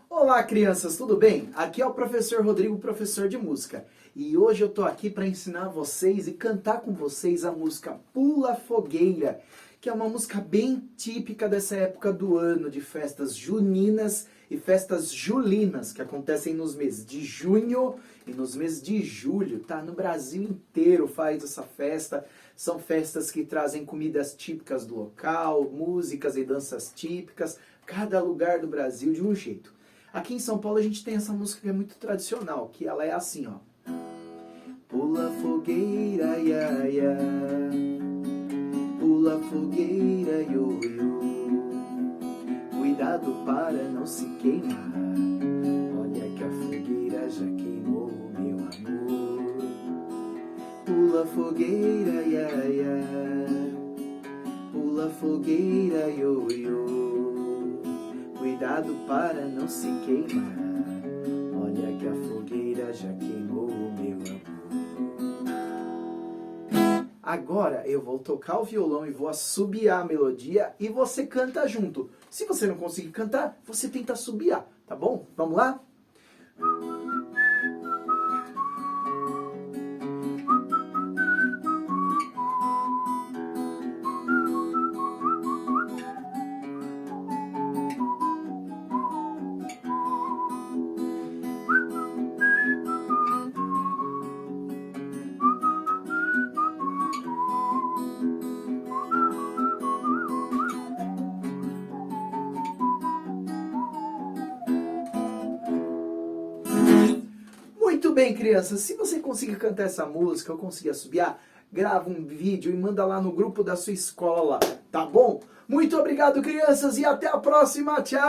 Olá, crianças, tudo bem? Aqui é o professor Rodrigo, professor de música. E hoje eu tô aqui para ensinar vocês e cantar com vocês a música Pula Fogueira, que é uma música bem típica dessa época do ano, de festas juninas e festas julinas, que acontecem nos meses de junho e nos meses de julho, tá? No Brasil inteiro faz essa festa. São festas que trazem comidas típicas do local, músicas e danças típicas, cada lugar do Brasil de um jeito. Aqui em São Paulo a gente tem essa música que é muito tradicional, que ela é assim, ó. Pula fogueira, ia, ia. Pula fogueira, io, io. Cuidado para não se queimar. Olha que a fogueira já queimou, meu amor. Pula fogueira, ia, ia. Pula fogueira, io, io. Cuidado para não se queimar. Olha que a fogueira já queimou, meu amor. Agora eu vou tocar o violão e vou assobiar a melodia e você canta junto. Se você não conseguir cantar, você tenta assobiar, tá bom? Vamos lá? Muito bem, crianças, se você conseguir cantar essa música ou conseguir assobiar, grava um vídeo e manda lá no grupo da sua escola, tá bom? Muito obrigado, crianças, e até a próxima, tchau!